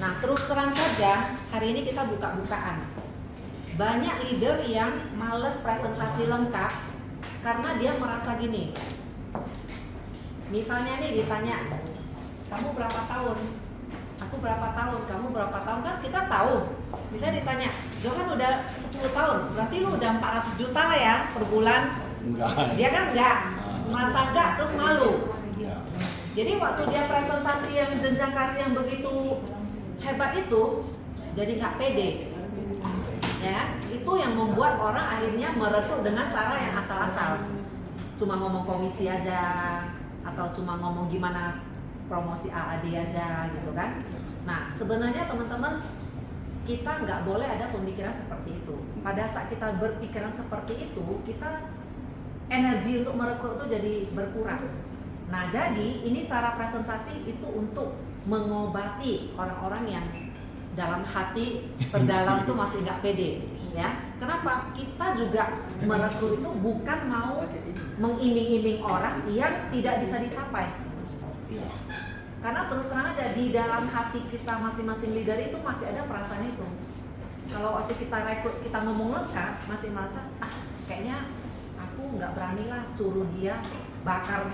Nah, terus terang saja, hari ini kita buka-bukaan. Banyak leader yang males presentasi lengkap karena dia merasa gini. Misalnya nih ditanya, kamu berapa tahun? Aku berapa tahun? Kamu berapa tahun? Kan kita tahu. Bisa ditanya, Johan udah 10 tahun, berarti lu udah 400 juta lah ya per bulan. Enggak. Dia kan enggak, merasa enggak, terus malu. Ya. Jadi waktu dia presentasi yang jenjang karir yang begitu hebat itu, jadi nggak pede. Ya, itu yang membuat orang akhirnya merekrut dengan cara yang asal-asal. Cuma ngomong komisi aja, atau cuma ngomong gimana promosi AAD aja gitu kan. Nah, sebenarnya teman-teman, kita nggak boleh ada pemikiran seperti itu. Pada saat kita berpikiran seperti itu, kita energi untuk merekrut itu jadi berkurang. Nah, jadi ini cara presentasi itu untuk mengobati orang-orang yang dalam hati terdalam tuh masih nggak pede, ya. Kenapa? Kita juga merekrut itu bukan mau mengiming-iming orang yang tidak bisa dicapai. Karena terus terang aja di dalam hati kita masing-masing leader itu masih ada perasaan itu. Kalau waktu kita rekrut, kita ngomong lengkap, masih merasa kayaknya aku nggak berani lah suruh dia bakar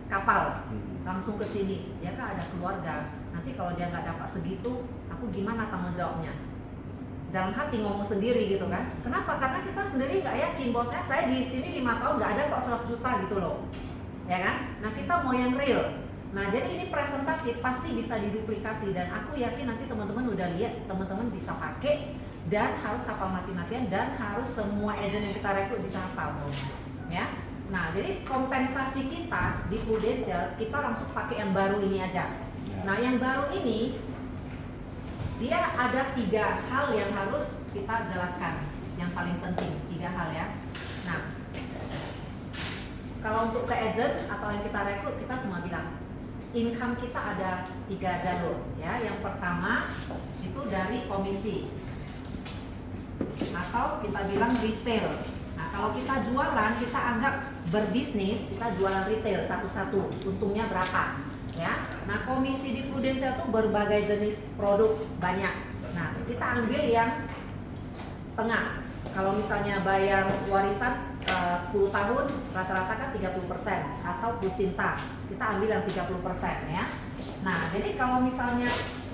kapal langsung ke sini. Dia kan ada keluarga. Nanti kalau dia nggak dapat segitu, aku gimana tanggung jawabnya? Dalam hati ngomong sendiri gitu kan. Kenapa? Karena kita sendiri nggak yakin bahwa saya di sini 5 tahun nggak ada kok 100 juta gitu loh. Ya kan? Nah, kita mau yang real. Nah, jadi ini presentasi pasti bisa diduplikasi dan aku yakin nanti teman-teman udah lihat, teman-teman bisa pakai dan harus hafal mati-matian dan harus semua agent yang kita rekrut bisa hafal. Ya. Nah, jadi kompensasi kita di Prudential kita langsung pakai yang baru ini aja. Nah, yang baru ini dia ada 3 hal yang harus kita jelaskan. Yang paling penting 3 hal ya. Nah, kalau untuk ke agent atau yang kita rekrut kita cuma bilang income kita ada 3 jalur ya. Yang pertama itu dari komisi atau kita bilang retail. Nah, kalau kita jualan kita anggap berbisnis, kita jualan retail satu-satu, untungnya berapa ya. Nah, komisi di Prudential itu berbagai jenis produk banyak. Nah, kita ambil yang tengah. Kalau misalnya bayar warisan 10 tahun rata-rata kan 30% atau Pucinta kita ambil yang 30% ya. Nah, jadi kalau misalnya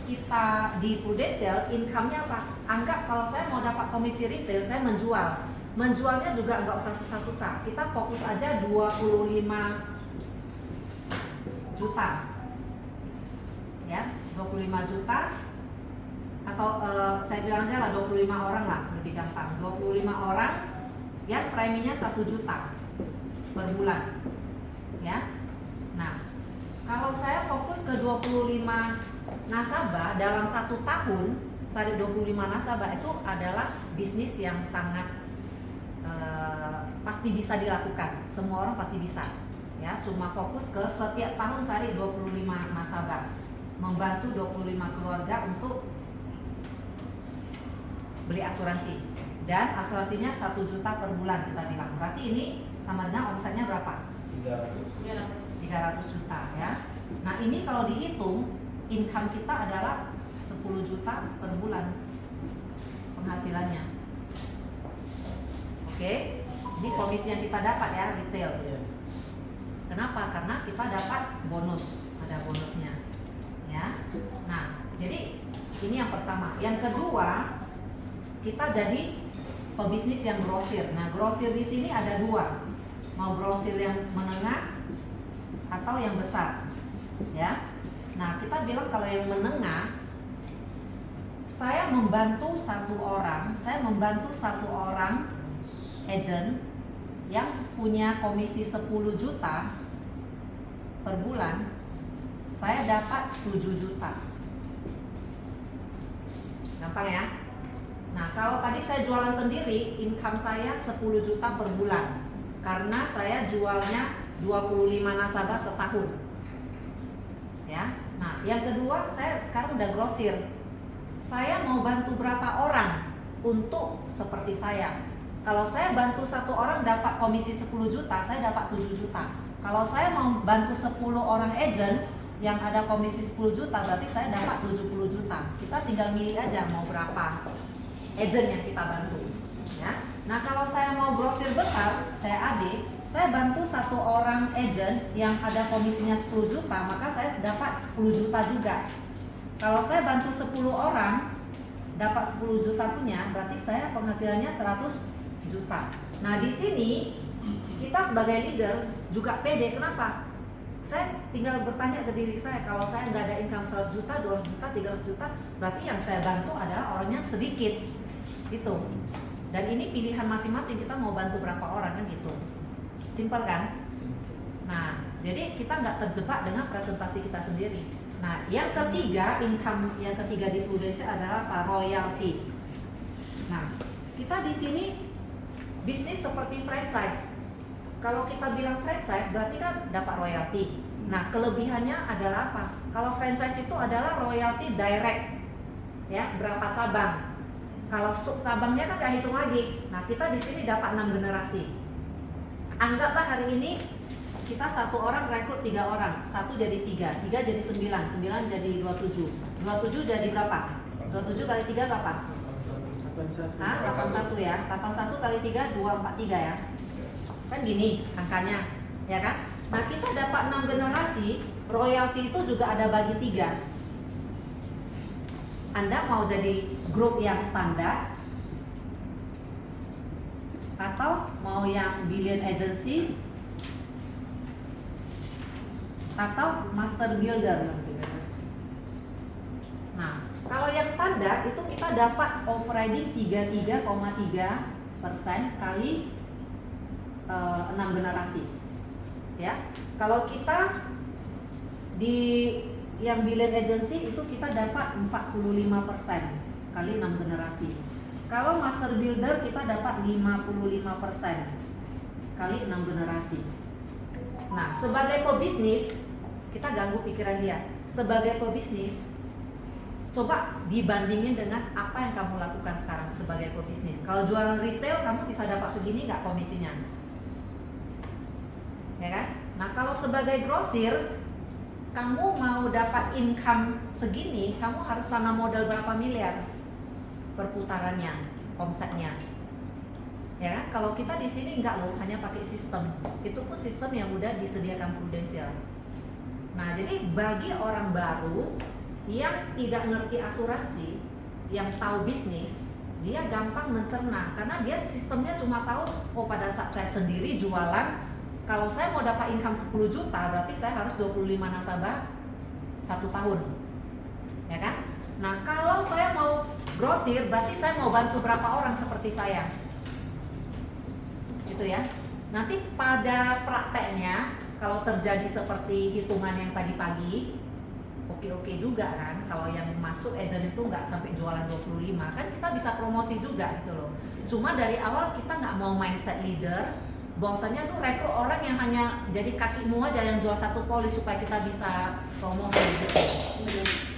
kita di Prudential income-nya apa? Anggap kalau saya mau dapat komisi retail, saya menjualnya juga nggak usah susah-susah. Kita fokus aja 25 juta ya, 25 juta atau saya bilang aja lah 25 orang lah, lebih gampang. 25 orang yang preminya 1 juta per bulan ya. Nah, kalau saya fokus ke 25 nasabah dalam 1 tahun, cari 25 nasabah itu adalah bisnis yang sangat pasti bisa dilakukan. Semua orang pasti bisa ya. Cuma fokus ke setiap tahun cari 25 nasabah, membantu 25 keluarga untuk beli asuransi. Dan asuransinya 1 juta per bulan kita bilang. Berarti ini sama dengan omsetnya berapa? 300 juta ya. Nah, ini kalau dihitung income kita adalah 10 juta per bulan penghasilannya. Oke. Ini komisi yang kita dapat ya, retail. Kenapa? Karena kita dapat bonus, ada bonusnya. Ya. Nah, jadi ini yang pertama. Yang kedua, kita jadi pebisnis yang grosir. Nah, grosir di sini ada 2. Mau grosir yang menengah atau yang besar. Ya. Nah, kita bilang kalau yang menengah, saya membantu satu orang agent yang punya komisi 10 juta per bulan, saya dapat 7 juta. Gampang ya? Nah, kalau tadi saya jualan sendiri, income saya 10 juta per bulan. Karena saya jualnya 25 nasabah setahun. Ya. Nah, yang kedua, saya sekarang udah grosir. Saya mau bantu berapa orang untuk seperti saya. Kalau saya bantu 1 orang dapat komisi 10 juta, saya dapat 7 juta. Kalau saya mau bantu 10 orang agent yang ada komisi 10 juta, berarti saya dapat 70 juta. juta. Kita tinggal milih aja mau berapa agent yang kita bantu. Ya. Nah kalau saya mau grosir besar, saya AD, saya bantu satu orang agent yang ada komisinya 10 juta, maka saya dapat 10 juta juga. Kalau saya bantu 10 orang, dapat 10 juta punya, berarti saya penghasilannya 100 juta. Nah di sini kita sebagai leader juga pede. Kenapa? Saya tinggal bertanya ke diri saya, kalau saya nggak ada income 100 juta, 200 juta, 300 juta, berarti yang saya bantu adalah orang yang sedikit gitu. Dan ini pilihan masing-masing, kita mau bantu berapa orang kan gitu. Simpel kan? Nah, jadi kita nggak terjebak dengan presentasi kita sendiri. Nah, yang ketiga, income yang ketiga di Prudence adalah royalty. Nah, kita di sini bisnis seperti franchise. Kalau kita bilang franchise berarti kan dapat royalty. Nah, kelebihannya adalah apa? Kalau franchise itu adalah royalty direct. Ya, berapa cabang. Kalau sub cabangnya kan nggak hitung lagi. Nah, kita di sini dapat 6 generasi. Anggaplah hari ini kita satu orang rekrut 3 orang, 1 jadi 3, 3 jadi 9, 9 jadi 27. 27 jadi berapa? 27 kali 3 berapa? 81 ya. 81 kali 3 243 ya. Kan gini angkanya, ya kan? Nah kita dapat 6 generasi, royalti itu juga ada bagi 3. Anda mau jadi grup yang standar atau mau yang billion agency atau master builder. Nah kalau yang standar itu kita dapat overriding 33,3% kali 6 generasi. Ya, kalau kita di yang billion agency itu kita dapat 45% kali 6 generasi. Kalau master builder kita dapat 55% kali 6 generasi. Nah, sebagai pebisnis kita ganggu pikiran dia. Sebagai pebisnis, coba dibandingin dengan apa yang kamu lakukan sekarang sebagai pebisnis. Kalau jualan retail kamu bisa dapat segini nggak komisinya? Ya kan? Nah kalau sebagai grosir kamu mau dapat income segini, kamu harus tanam modal berapa miliar perputarannya, omsetnya. Ya kan? Kalau kita di sini enggak loh, hanya pakai sistem. Itu pun sistem yang udah disediakan Prudential. Nah jadi bagi orang baru yang tidak ngerti asuransi, yang tahu bisnis, dia gampang mencerna karena dia sistemnya cuma tahu, oh pada saat saya sendiri jualan, kalau saya mau dapat income 10 juta berarti saya harus 25 nasabah 1 tahun. Ya kan? Nah, kalau saya mau grosir berarti saya mau bantu berapa orang seperti saya. Gitu ya. Nanti pada prakteknya kalau terjadi seperti hitungan yang tadi pagi, oke juga kan. Kalau yang masuk agent itu nggak sampai jualan 25 kan kita bisa promosi juga gitu loh. Cuma dari awal kita nggak mau mindset leader, bahwasanya tuh rekrut orang yang hanya jadi kakimu aja yang jual satu polis supaya kita bisa promosi gitu.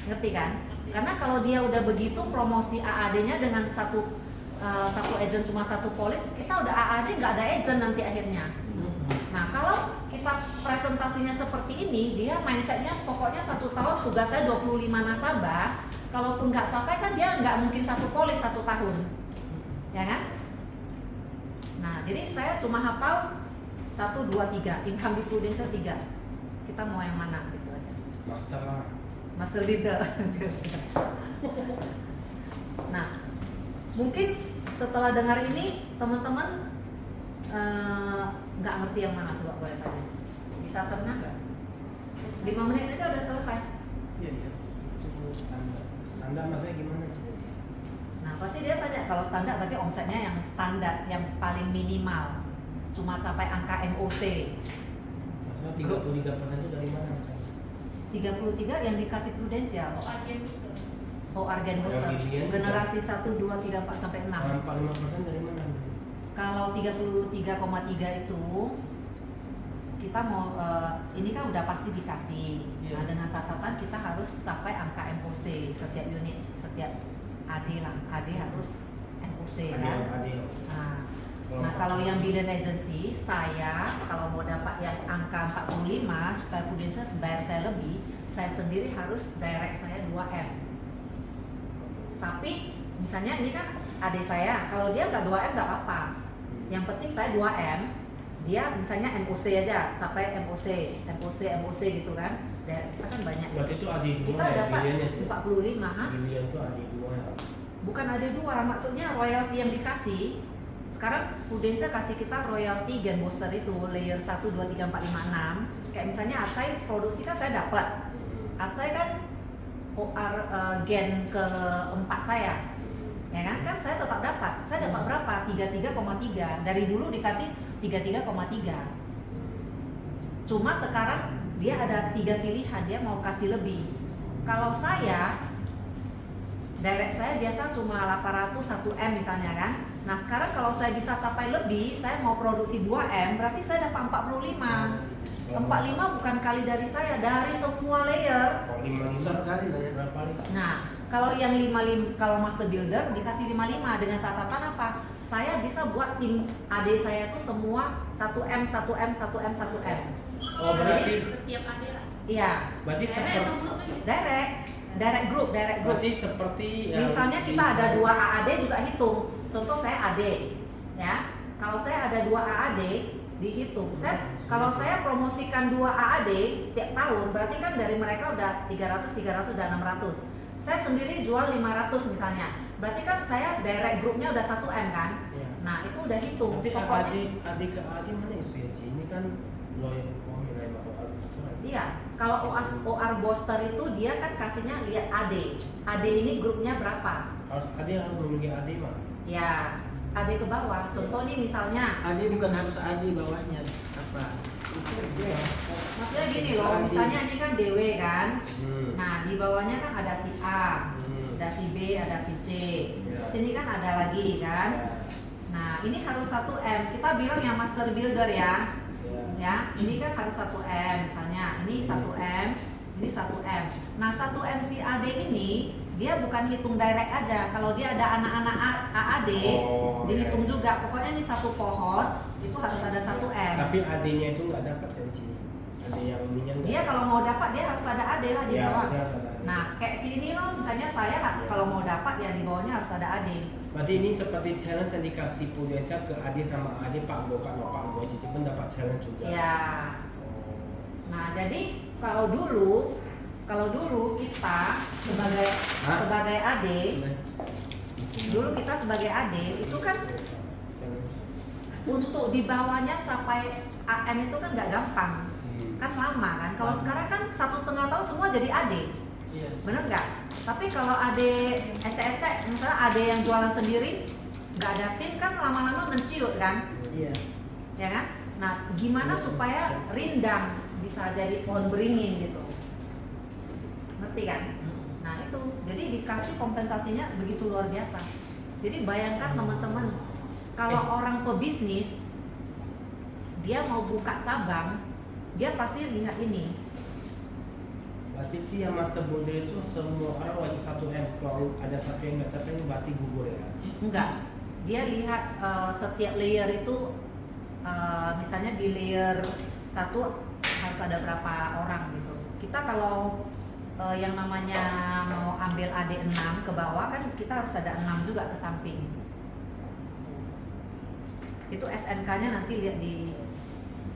Ngerti kan? Karena kalau dia udah begitu promosi AAD-nya dengan satu agent cuma satu polis, kita udah AAD nggak ada agent nanti akhirnya. Nah kalau kita presentasinya seperti ini, dia mindsetnya pokoknya 1 tahun tugasnya 25 nasabah. Kalaupun nggak capai kan dia nggak mungkin satu polis 1 tahun, ya kan? Nah jadi saya cuma hafal 1, 2, 3, income di Prudential 3. Kita mau yang mana gitu aja. Master lah. Master leader. Nah mungkin setelah dengar ini teman-teman nggak ngerti yang mana, coba boleh tanya. Bisa cerna nggak? 5 menit aja udah selesai. Iya. Itu standar. Standar maksudnya gimana coba? Nah pasti dia tanya kalau standar berarti omsetnya yang standar, yang paling minimal, cuma capai angka MOC. Maksudnya 33% itu dari mana? 33 yang dikasih Prudential. Oh Argen Booster. Generasi 1, 2, 3, 4 sampai 6. 45% dari mana? Kalau 33,3 itu kita mau ini kan udah pasti dikasih. Nah dengan catatan kita harus capai angka MOC setiap unit, setiap AD lah. AD harus MOC kan. Nah kalau yang billion agency, saya kalau mau dapat yang angka 45 supaya Prudential bayar saya lebih, saya sendiri harus direct saya 2M. Tapi misalnya ini kan adik saya, kalau dia nggak 2M nggak apa-apa. Yang penting saya 2M, dia misalnya MOC aja, capai MOC gitu kan. Dan kita kan banyak. Berarti itu adik dua Kita ya, dapat pilihannya sih. 45, ha? Pilihan itu adik dua ya. Bukan ada dua, maksudnya royalti yang dikasih. Sekarang Prudensia kasih kita royalti gen booster itu layer 1, 2, 3, 4, 5, 6. Kayak misalnya Atsai produksi kan saya dapat. Atsai kan OR gen keempat saya. Ya kan saya tetap dapat. Saya dapat berapa? 33,3. Dari dulu dikasih 33,3. Cuma sekarang dia ada 3 pilihan, dia mau kasih lebih. Kalau saya direct saya biasa cuma 800 1M misalnya kan. Nah sekarang kalau saya bisa capai lebih, saya mau produksi 2M, berarti saya dapat 45. 45 bukan kali dari saya, dari semua layer. Kalau 55 kali lah ya. berapa kali? Nah, kalau yang 55, kalau master builder dikasih 55 dengan catatan apa? Saya bisa buat tim AD saya tuh semua 1M, 1M, 1M, 1M. Oh berarti setiap adik lah. Iya, berarti seperti direct group. berarti seperti Misalnya kita ada 2 AAD juga hitung. Contoh saya AD, ya. Kalau saya ada 2 AAD dihitung. Kalau saya promosikan 2 AAD tiap tahun, berarti kan dari mereka udah 300, 300 dan 600. Saya sendiri jual 500 misalnya. Berarti kan saya direct grupnya udah 1M kan? Iya. Nah, itu udah hitung. Tapi Pokoknya adik ke adik mana isu ya Ci? Ini kan loyal nilai OR booster. iya, kalau OR booster itu dia kan kasihnya lihat AD. AD ini grupnya berapa? Harus adik harus memiliki adik mah. Ya, AD ke bawah. Contoh nih misalnya, Adi bukan harus Adi bawahnya apa? Itu aja. maksudnya gini loh, misalnya ini kan DW kan. Nah, di bawahnya kan ada si A, ada si B, ada si C. Ya. Sini kan ada lagi kan. Nah, ini harus 1M. Kita bilang yang master builder ya. Ya, ini kan harus 1M misalnya. Ini 1M, ini 1M. Nah, 1M si AD ini dia bukan hitung direct aja. Kalau dia ada anak-anak AAD, dihitung juga. Pokoknya ini satu pohon itu harus ada 1M. Tapi adiknya itu nggak dapat kan Ci? Adik yang ininya nggak. Dia kalau mau dapat dia harus ada AD lah di Ya, bawah. dia harus ada adik. Nah, kayak sini loh, misalnya saya kalau mau dapat ya di bawahnya harus ada AD. Berarti ini seperti challenge yang dikasih Prudensia ke adik sama adik Pak Go kan Pak Go Cici pun dapat challenge juga. Ya. Oh. Nah, jadi kalau dulu kita sebagai AD, dulu kita sebagai AD itu kan untuk di bawahnya capai AM itu kan nggak gampang, kan lama kan. Kalau sekarang kan 1,5 tahun semua jadi AD, Iya. bener nggak? Tapi kalau AD ecek-ecek, misalnya AD yang jualan sendiri, nggak ada tim kan lama-lama menciut kan, Iya. ya kan? Nah, gimana supaya rindang bisa jadi pohon beringin gitu? Ngerti kan? Nah itu, jadi dikasih kompensasinya begitu luar biasa. Jadi bayangkan teman-teman, kalau orang pebisnis, dia mau buka cabang, dia pasti lihat ini. Berarti Ci yang master builder itu semua orang wajib 1M. Kalau ada satu yang nggak capai berarti gugur ya? Enggak, dia lihat setiap layer itu, misalnya di layer 1 harus ada berapa orang gitu. Kita kalau yang namanya mau ambil AD6 ke bawah kan kita harus ada 6 juga ke samping. Itu SNK-nya nanti lihat di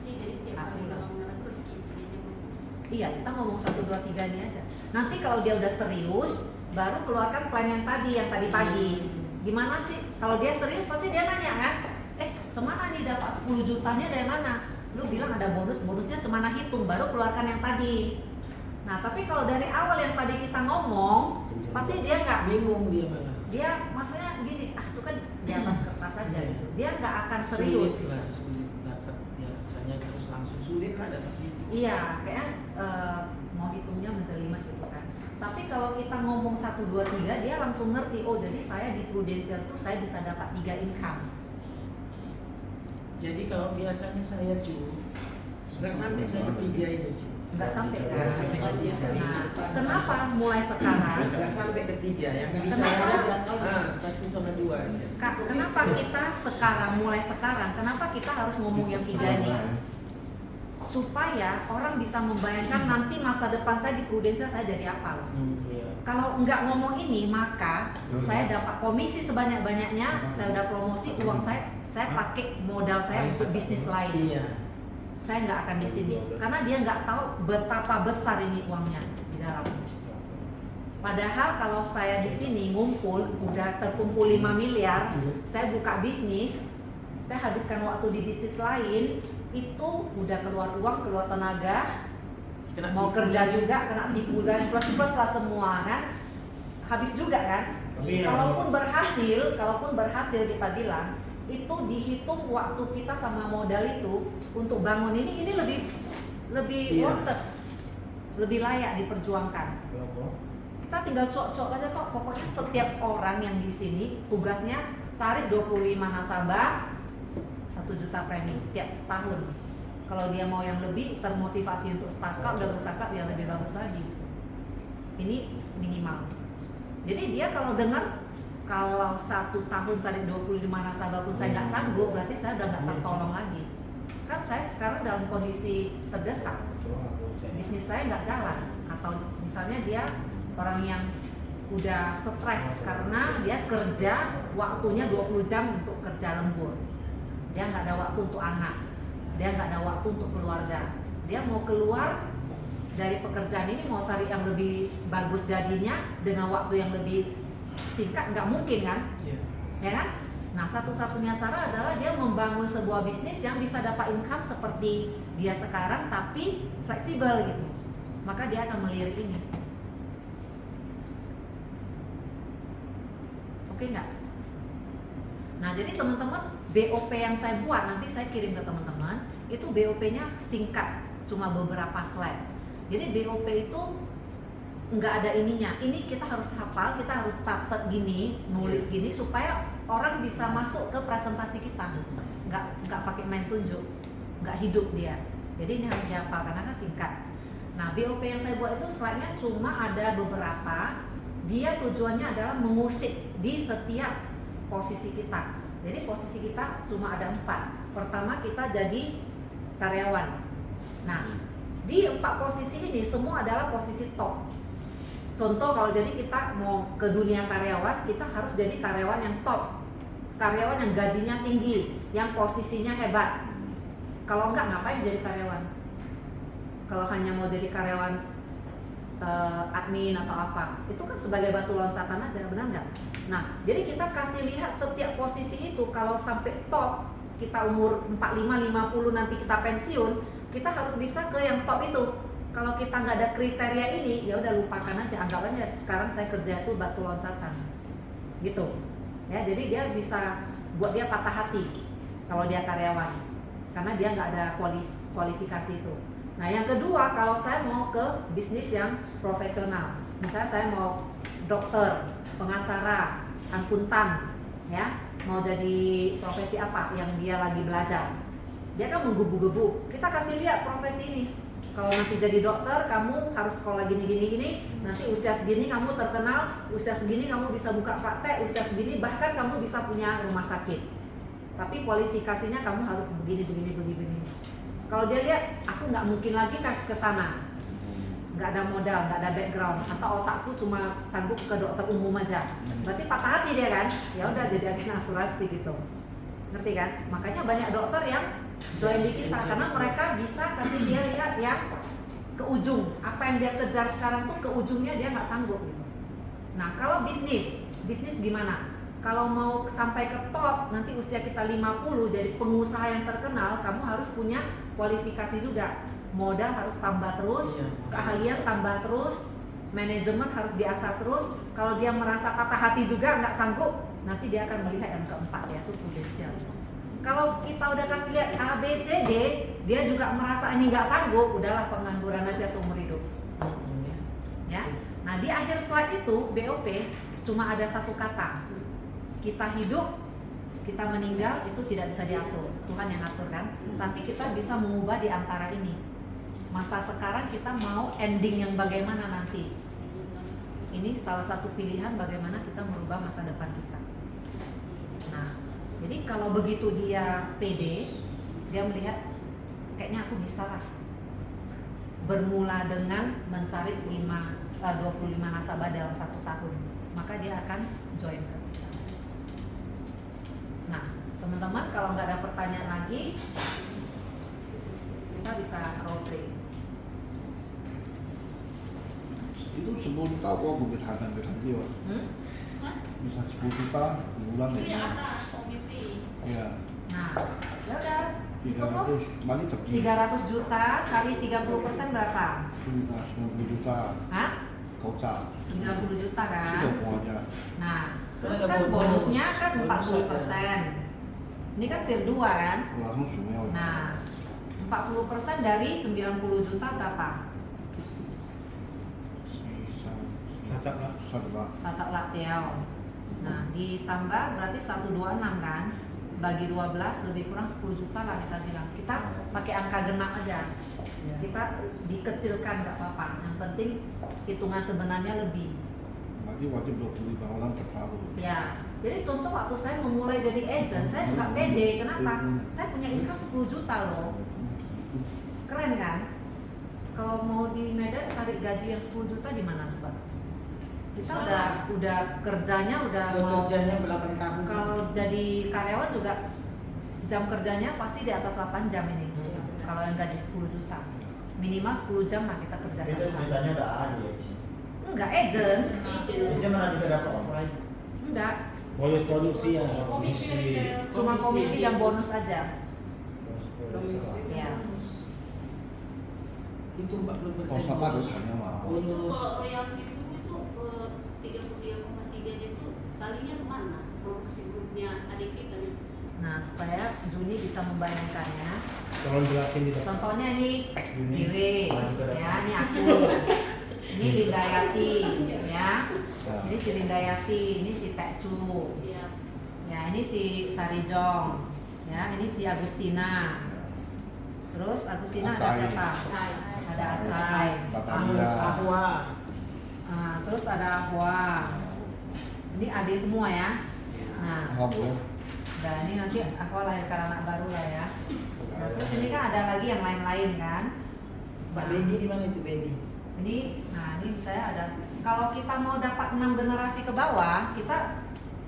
Jadi tiap kali kalau ngerekrut ini aja iya, kita ngomong 1 2 3 ini aja. Nanti kalau dia udah serius, baru keluarkan plan yang tadi pagi. Gimana sih? Kalau dia serius pasti dia nanya kan, cemana nih dapat 10 jutanya dari mana? Lu bilang ada bonusnya cemana hitung, baru keluarkan yang tadi. Nah, tapi kalau dari awal yang tadi kita ngomong, pasti dia nggak Bingung dia malah. dia maksudnya gini, itu kan di atas kertas aja gitu. Dia nggak akan serius. Sulit lah, sulit dapat ya. Rasanya terus langsung sulit lah dapat itu. Iya, kayaknya mau hitungnya menjelimet gitu kan. Tapi kalau kita ngomong 1 2 3, dia langsung ngerti, oh jadi saya di Prudensia tuh saya bisa dapat 3 income. Jadi kalau biasanya saya nggak sampai saya ketiga ini Nggak sampai kan? Nggak sampai ketiga. Nah, kenapa mulai sekarang? Nggak sampai ketiga yang bisa Kenapa? 1 sama 2 aja. Kenapa kita mulai sekarang, kenapa kita harus ngomong yang 3 ini? Supaya orang bisa membayangkan nanti masa depan saya di Prudensia saya jadi apa loh. Iya. kalau nggak ngomong ini maka saya dapat komisi sebanyak-banyaknya, saya udah promosi, uang saya pakai modal saya untuk bisnis lain. Iya. Saya nggak akan di sini karena dia nggak tahu betapa besar ini uangnya di dalam. Padahal kalau saya di sini ngumpul, udah terkumpul 5 miliar, saya buka bisnis, saya habiskan waktu di bisnis lain, itu udah keluar uang, keluar tenaga, Kena mau tipu. kerja juga, kena tipu dan plus lah semua kan, habis juga kan. Tapi yang- Kalaupun berhasil kita bilang, itu dihitung waktu kita sama modal itu untuk bangun ini lebih Iya. worth it, lebih layak diperjuangkan. Kita tinggal cok-cok aja kok. Pokoknya setiap orang yang di sini tugasnya cari 25 nasabah, 1 juta premi tiap tahun. Kalau dia mau yang lebih, termotivasi untuk startup dan berstartup yang lebih bagus lagi. Ini minimal. Jadi dia kalau dengar kalau 1 tahun cari 25 nasabah pun saya nggak sanggup, berarti saya udah nggak tertolong lagi. Kan saya sekarang dalam kondisi terdesak, bisnis saya nggak jalan, atau misalnya dia orang yang udah stres karena dia kerja waktunya 20 jam untuk kerja lembur, dia nggak ada waktu untuk anak, dia nggak ada waktu untuk keluarga, dia mau keluar dari pekerjaan ini mau cari yang lebih bagus gajinya dengan waktu yang lebih singkat, nggak mungkin kan, Iya. ya kan? Nah, satu-satunya cara adalah dia membangun sebuah bisnis yang bisa dapat income seperti dia sekarang tapi fleksibel gitu, maka dia akan melirik ini. Oke nggak? Nah, jadi teman-teman, BOP yang saya buat nanti saya kirim ke teman-teman, itu BOP-nya singkat, cuma beberapa slide. Jadi BOP itu nggak ada ininya. Ini kita harus hafal, kita harus catat gini, nulis gini supaya orang bisa masuk ke presentasi kita. Nggak pakai main tunjuk, nggak hidup dia. Jadi ini harus dihafal karena kan singkat. Nah, BOP yang saya buat itu slide-nya cuma ada beberapa. Dia tujuannya adalah mengusik di setiap posisi kita. Jadi posisi kita cuma ada 4. Pertama, kita jadi karyawan. Nah, di 4 posisi ini semua adalah posisi top. Contoh, kalau jadi kita mau ke dunia karyawan, kita harus jadi karyawan yang top, karyawan yang gajinya tinggi, yang posisinya hebat. Kalau enggak, ngapain jadi karyawan? Kalau hanya mau jadi karyawan admin atau apa, itu kan sebagai batu loncatan aja, benar nggak? Nah, jadi kita kasih lihat setiap posisi itu. Kalau sampai top, kita umur 45-50 nanti kita pensiun, kita harus bisa ke yang top itu. Kalau kita nggak ada kriteria ini, ya udah lupakan aja, anggap aja sekarang saya kerja itu batu loncatan, gitu. Ya, jadi dia bisa buat dia patah hati kalau dia karyawan, karena dia nggak ada kualifikasi itu. Nah, yang kedua, kalau saya mau ke bisnis yang profesional, misalnya saya mau dokter, pengacara, akuntan, ya, mau jadi profesi apa yang dia lagi belajar, dia kan menggebu-gebu. Kita kasih lihat profesi ini. Kalau nanti jadi dokter, kamu harus sekolah gini. Nanti usia segini kamu terkenal, usia segini kamu bisa buka praktek, usia segini bahkan kamu bisa punya rumah sakit. Tapi kualifikasinya kamu harus begini. Kalau dia lihat, aku nggak mungkin lagi ke sana, nggak ada modal, nggak ada background, atau otakku cuma sanggup ke dokter umum aja, berarti patah hati dia kan? Ya udah jadi agen asuransi gitu, ngerti kan? Makanya banyak dokter yang join di kita karena mereka bisa kasih dia lihat yang ke ujung, apa yang dia kejar sekarang tuh ke ujungnya dia nggak sanggup gitu. Nah, kalau bisnis gimana? Kalau mau sampai ke top, nanti usia kita 50 jadi pengusaha yang terkenal, kamu harus punya kualifikasi juga. Modal harus tambah terus, keahlian tambah terus, manajemen harus diasah terus. Kalau dia merasa patah hati juga nggak sanggup, nanti dia akan melihat yang keempat, yaitu prudensial. Kalau kita udah kasih lihat A, B, C, D, dia juga merasa ini nggak sanggup, udahlah pengangguran aja seumur hidup. Ya. Nah, di akhir slide itu BOP cuma ada satu kata. Kita hidup, kita meninggal itu tidak bisa diatur, Tuhan yang atur kan. Tapi kita bisa mengubah di antara ini. Masa sekarang kita mau ending yang bagaimana nanti. Ini salah satu pilihan bagaimana kita merubah masa depan kita. Nah, jadi kalau begitu dia pede, dia melihat kayaknya aku bisa lah. Bermula dengan mencari 5 25 nasabah dalam 1 tahun, maka dia akan join ke kita. Nah, teman-teman kalau nggak ada pertanyaan lagi, kita bisa roll trade. Itu 10 juta kok gue tahan-tahan Pak. Bisa 10 juta bulan Itu yang ya. atas komisi. Iya. Nah, ya udah. Hitung loh. 300 balik cepet. 300 juta kali 30% berapa? 90 juta. Hah? Kocak. 90 juta kan? Sudah pokoknya. Nah, terus Ada kan bonus. bonusnya kan Bonus 40%. Ini kan tier 2 kan? Langsung semua. Nah, 40% dari 90 juta berapa? Sisa Sacap lah. satu Pak. Sacak lateo. Nah, ditambah berarti 126 kan? Bagi 12 lebih kurang 10 juta lah kita bilang. Kita pakai angka genap aja. Kita dikecilkan nggak apa-apa. Yang penting hitungan sebenarnya lebih. Berarti wajib 25 orang per tahun. Ya, jadi contoh waktu saya memulai jadi agent, saya nggak pede. Kenapa? Saya punya income 10 juta loh. Keren kan? Kalau mau di Medan cari gaji yang 10 juta di mana coba? Kita udah kerjanya udah mau. Kerjanya 8 tahun. Kalau jadi karyawan juga jam kerjanya pasti di atas 8 jam ini. Kalau yang gaji 10 juta. Minimal 10 jam lah kita kerja Itu satu hari. ceritanya udah ada ya, Ci. Enggak, agent. Dia mana bisa dapat offline? Enggak. Bonus produksi ya. Komisi. Cuma komisi dan bonus aja. Komisi. Ya. Itu 40% Oh, sama bonus. dosanya mah. Itu Bonus. kalau royalti itu 33,3 itu kalinya kemana? Produksi grupnya adik kita nih. Nah, supaya Juni bisa membayangkannya. Tolong jelasin di depan. Contohnya ini Juni. Dewi, ya, ini aku. Ini Lindayati, ya. Ini si Lindayati, ini si Pekcu. Siap. Ya, ini si Sarijong. Ya, ini si Agustina. Terus Agustina ada Acai. siapa? Hai. Ada Acai. Batavia. Ahwa. Ah, terus ada Ahwa. Ini adik semua ya. Nah, Alhamdulillah. dan ini nanti aku lahirkan anak baru lah ya. Nah, terus ini kan ada lagi yang lain-lain kan. Mbak Nah, Baby di mana itu Baby? ini, nah ini saya ada. Kalau kita mau dapat 6 generasi ke bawah, kita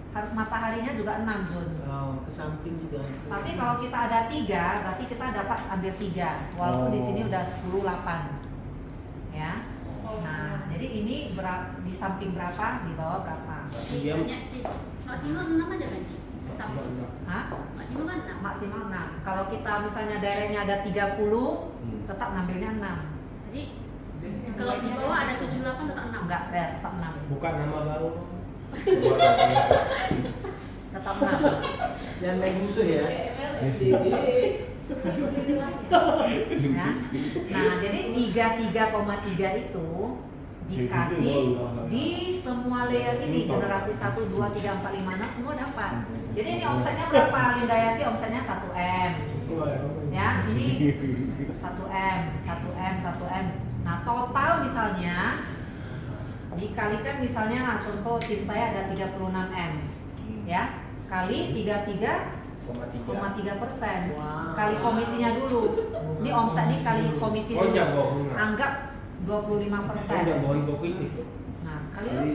harus mataharinya juga 6 Jun. Oh, ke samping juga. Tapi kalau kita ada 3, berarti kita dapat ambil 3. Walaupun di sini udah 10, 8. Ya. Nah, jadi ini di samping berapa, di bawah berapa? Iya. Tanya sih. Maksimal 6 aja kan sih? Sampai. Hah? Maksimal kan 6. Maksimal 6. Kalau kita misalnya daerahnya ada 30, tetap ngambilnya 6. Jadi kalau di bawah ada 78 tetap 6. Enggak, tetap 6. Buka nama baru. Tetap 6. Jangan main musuh ya. Ya. Nah, jadi 33,3 itu dikasih di semua layer ini, generasi 1, 2, 3, 4, 5, 6 semua dapat. Jadi ini omsetnya berapa? Lindayati omsetnya 1M. Ya, ini 1M, 1M, 1M. Nah, total misalnya dikalikan misalnya, nah, contoh tim saya ada 36M. Ya, kali 33,3%. Wow. Kali komisinya dulu. Ini omset nih kali komisi Oh, dulu. jangan bohong. Anggap 25%. Jangan bohong kok kucing. Nah, kali terus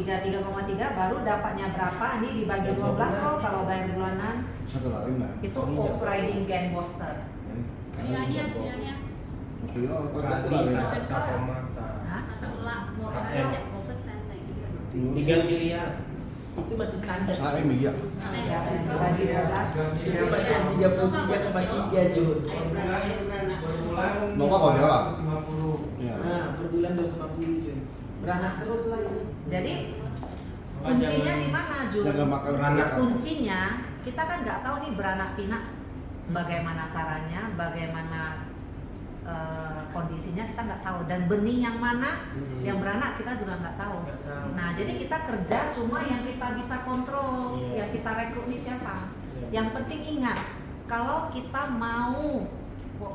33,3 baru dapatnya berapa? Ini dibagi 12 loh kalau bayar bulanan. Satu lain lah. Itu off-riding gain booster. Sianya. Maksudnya apa satu Rabi lain? sama masa. Hah? Setelah mau Satu M. aja 5% saya kira. 3 miliar. Itu masih standar. Saya iya. Ya, dibagi 12. Itu masih 33,3 Jun. Bapak kalau dia lah. Iya. Nah, per bulan 250 Jun. Beranak terus lah ini. Jadi kuncinya di mana, Jun? Jangan makan Beranak. Kuncinya kita kan nggak tahu nih beranak pinak bagaimana caranya, bagaimana kondisinya kita nggak tahu, dan benih yang mana yang beranak kita juga nggak tahu. Nggak tahu. Nah, jadi kita kerja cuma yang kita bisa kontrol, Iya. yang kita rekrut nih siapa. Iya. Yang penting ingat, kalau kita mau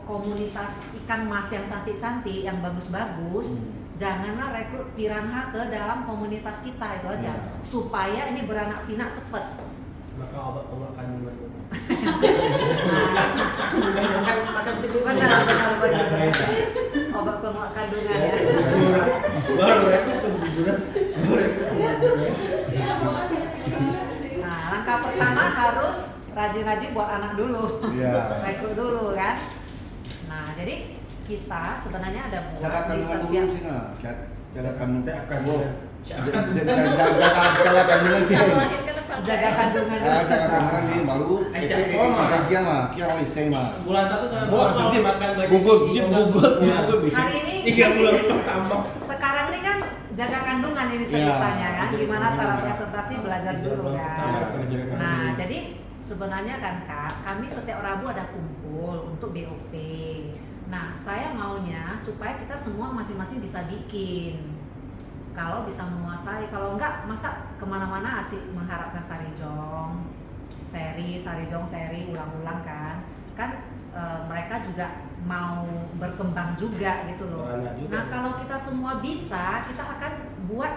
komunitas ikan mas yang cantik-cantik, yang bagus-bagus, janganlah rekrut piranha ke dalam komunitas kita, itu aja. Iya. Supaya ini beranak pinak cepet. Maka obat-obat kandungan. Makan tidur. Benar. obat penguat kandungan ya. Baru repot kejujuran. Baru repot kejujuran. Nah, langkah pertama harus rajin-rajin buat anak dulu. Iya. Rekrut dulu kan. Nah, jadi kita sebenarnya ada buat Jaga di kandungan dulu setiap sih nggak? Jaga kandungan. Jaga Jaga kandungan sih. Bisa lahir ke depan. jaga kandungan Jaga kandungan sih baru. Strategi mah, kira isi mah. Bulan 1 sampai Wah, bulan nanti makan baju gugut, gigi, gugut, ya. gugut bisa. hari ini 3 bulan tambah. sekarang ini kan jaga kandungan ini Iya, ceritanya kan jaga gimana cara kandungan. presentasi belajar dulu kan. Iya, Nah, jadi sebenarnya kan Kak, kami setiap Rabu ada kumpul untuk BOP. Nah, saya maunya supaya kita semua masing-masing bisa bikin. Kalau bisa menguasai, kalau enggak masa kemana-mana asik mengharapkan Sarijong, Ferry ulang-ulang kan. Kan mereka juga mau berkembang juga gitu loh. Anak juga. Nah, kalau kita semua bisa, kita akan buat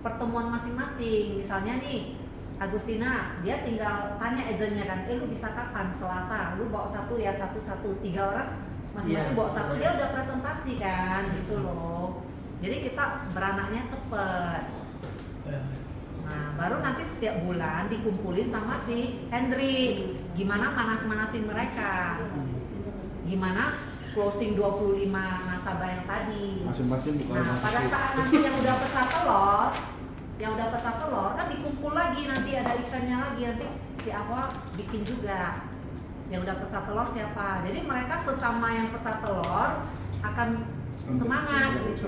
pertemuan masing-masing. Misalnya nih, Agustina, dia tinggal tanya agentnya kan, lu bisa kapan? Selasa, lu bawa satu ya, satu-satu, 3 orang masing-masing Iya. bawa satu, dia udah presentasi kan, gitu loh. Jadi kita beranaknya cepet. Nah, baru nanti setiap bulan dikumpulin sama si Hendrik. Gimana manas-manasin mereka? Gimana closing 25 nasabah yang tadi? Masing-masing bukan. Nah, pada saat nanti yang udah pecah telur kan dikumpul lagi, nanti ada eventnya lagi, nanti si Aqua bikin juga yang udah pecah telur siapa. Jadi mereka sesama yang pecah telur akan semangat gitu.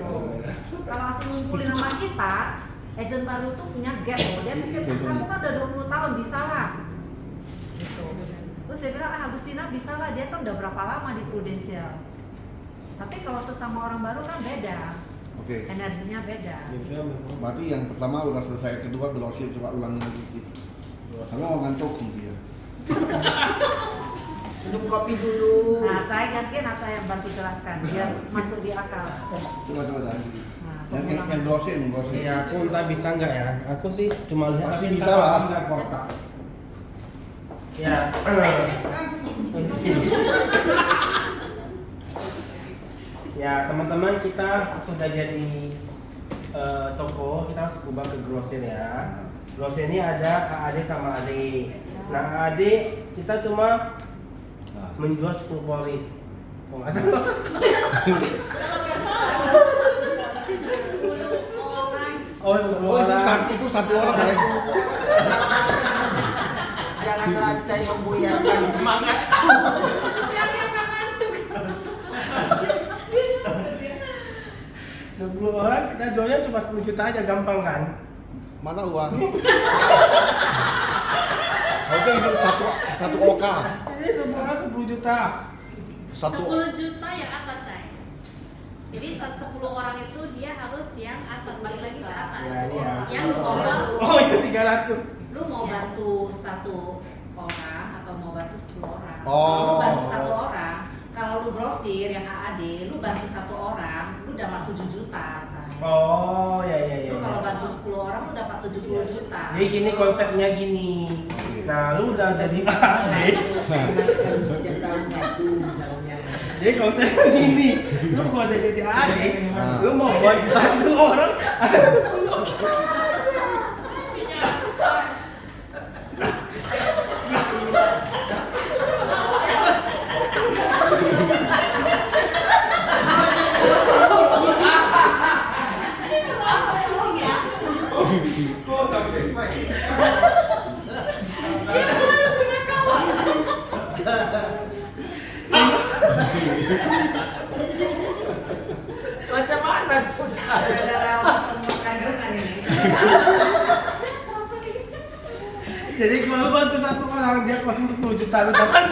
Kalau asal ngumpulin sama kita, agent baru tuh punya gap loh. Dia pikir kamu kan udah 20 tahun bisa lah. Gitu. Terus dia bilang, Agustina bisa lah, dia kan udah berapa lama di Prudential. Tapi kalau sesama orang baru kan beda. Oke. Energinya beda. Berarti yang pertama udah selesai, kedua glosir coba ulangi lagi dikit. Kamu mau ngantuk dia. Minum kopi dulu. Nah, saya gantian saya yang bantu jelaskan biar masuk di akal. Coba lagi. Nah, Yang glosir. Ya, aku entah bisa nggak ya. Aku sih cuma lihat Pasti tapi bisa kalau lah. nggak kotak. Ya. Ya, teman-teman, kita sudah jadi toko, kita harus ubah ke grosir ya. Grosir ini ada AAD sama AD. Nah, AAD kita cuma menjual 10 polis. Oh, nggak salah. Oh, 10 Oh, orang. itu satu orang ya. Jangan lancai membuyarkan semangat. 20 orang kita jualnya cuma 10 juta aja, gampang kan? Mana uang? Oke, itu satu oka. Ini semua orang 10 juta. 10 juta yang atas, Cai. Jadi 10 orang itu dia harus yang atas, balik lagi ke atas. Ya, iya. Yang lu mau bantu, Oh, itu 300. lu mau bantu satu orang atau mau bantu 10 orang? Oh. Kalau lu bantu satu orang, kalau lu grosir yang AAD, lu bantu satu orang, lu dapat 7 juta. Cai. Oh, ya. Lu kalau bantu 10 orang lu dapat 70 juta. Jadi gini konsepnya gini. Nah, lu udah jadi AD. Tiap tahun satu misalnya. Jadi konsepnya gini. Lu kalau udah jadi AD, lu mau buat satu orang. Macam mana tuh cara? Gara-gara obat kandungan ini. Jadi kalau lu bantu satu orang, dia closing 10 juta, lu dapat.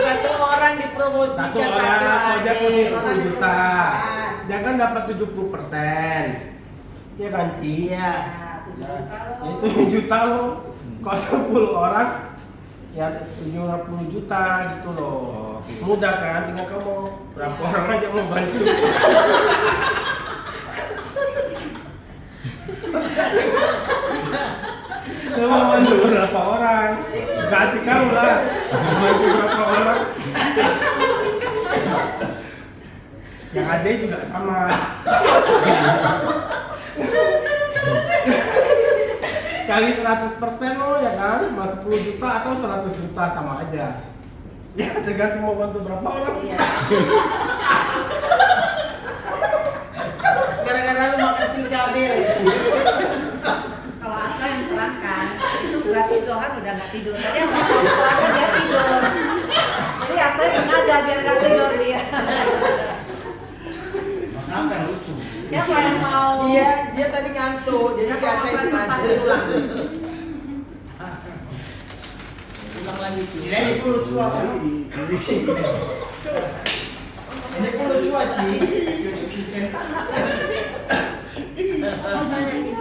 Satu orang dipromosikan Satu orang, kalau dia closing 10 juta, dipromosikan. dia kan dapat 70%. Iya kan, Ci? Iya. Nah, 7 juta lo. Itu 7 juta lo, kalau 10 orang ya 70 juta gitu loh. Oke. Mudah kan, tinggal kamu berapa orang aja mau bantu. Kamu mau bantu berapa orang? Ganti kamu lah. Bantu berapa orang? Yang Ade juga sama. Kali 100% lo ya kan, mas 10 juta atau 100 juta sama aja. Ya tergantung mau bantu berapa orang. Iya. Gara-gara lu makan pil cabai. Kalau Asa yang terangkan, itu berarti Johan udah nggak tidur. Tadi yang mau terangkan dia tidur. Jadi Asa sengaja biar nggak tidur dia. Kenapa yang lucu? Siapa yang mau? Dia tadi ngantuk, jadi si Siapa Acai mau presentasi sengaja. ulang? Ulang lagi Cu. Ini pun lucu apa? Ini pun lucu aja. Lucu kisah. banyak ini